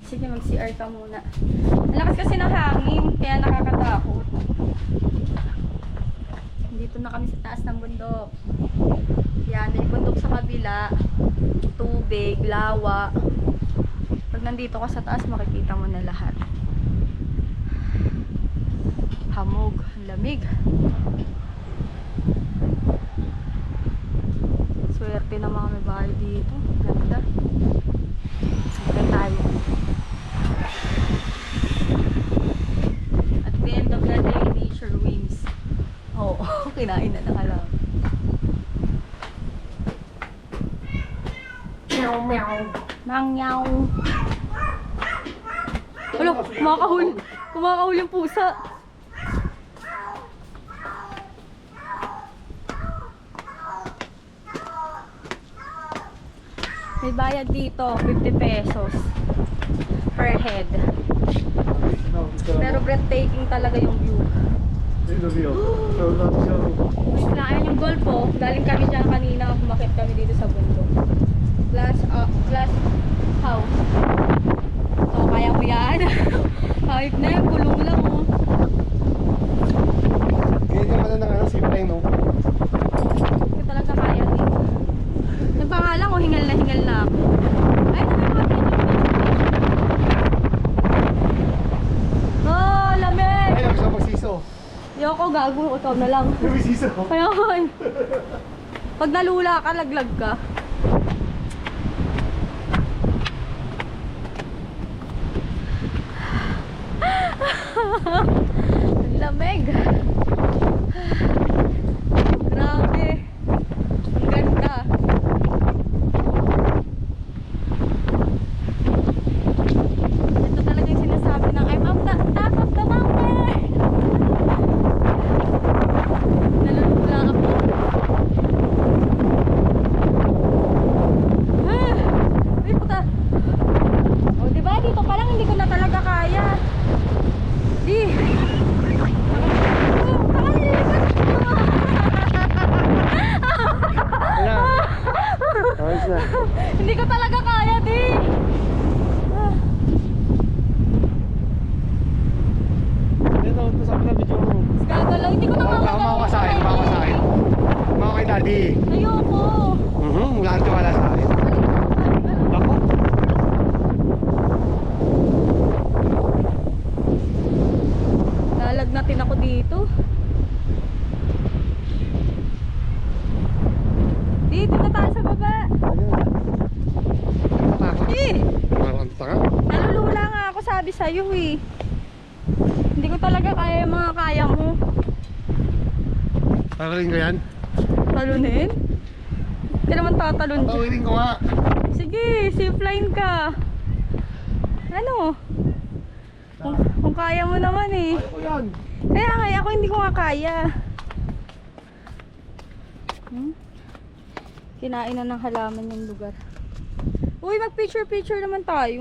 Sige, mag-CR ka muna. Ang lakas kasi ng hangin, kaya nakakatakot. Dito na kami sa taas ng bundok. Yan, may bundok sa kabila. Tubig, lawa. Pag nandito ka sa taas, makikita mo na lahat. Hamog, ang lamig. Swerte na mga may bahay dito. Ganda. Sakay tayo. At the end of the day, nature wins. Oo, kinain na nakalang. Meow, meow. Mangyaw. Wala, kumakahul. Kumakahul yung pusa. May bayad dito, 50 pesos per head. Pero breathtaking talaga yung view. Wait lang, ayun yung golf oh. Galing kami dyan kanina, kumakit kami dito sa bundok. Glass house. So, kaya mo yan. Kahit na yan, kulong lang oh. Ganyan naman na ng zipline, no? Hindi talaga kaya dito. Yung pangalan ko, hingal na ako. Ay, nakakapit. Oh, lamig! Ay, gusto magsiso. Yoko, gago. Ikaw na lang. Magsiso. Kaya kain. Pag nalula ka, laglag ka. Ang lamig. Grabe. Ang ganda. Ito talaga yung sinasabi ng I'm up the top of the mountain. Nalulula ako. Ay, puta. O, diba? Dito pa lang hindi ko na talaga kaya. Di. Ayan. Ayos na. Hindi ko talaga kaya, di. Ito, ito sa akin na video mo. Gagalaw, hindi ko na Kumawa ka sa akin, kumawa ka sa akin. Kumawa kay daddy. Ayoko. Wala kang tiwala sa akin. Ako? Lalagnatin ako dito. Dito na tayo sa baba. Natakot. Eh, Parang tanga. nalulula nga ako sabi sa'yo eh. Hindi ko talaga kaya yung mga kaya mo. Tataling ko yan. Talunin? Hindi naman tatalon dyan. Tatawin ko nga. Sige, zipline ka. Ano? Kung kaya mo naman eh. Ayaw ko yan. Kaya nga, ako hindi ko nga kaya. Kinain na ng halaman yung lugar. Uy, mag-picture-picture naman tayo.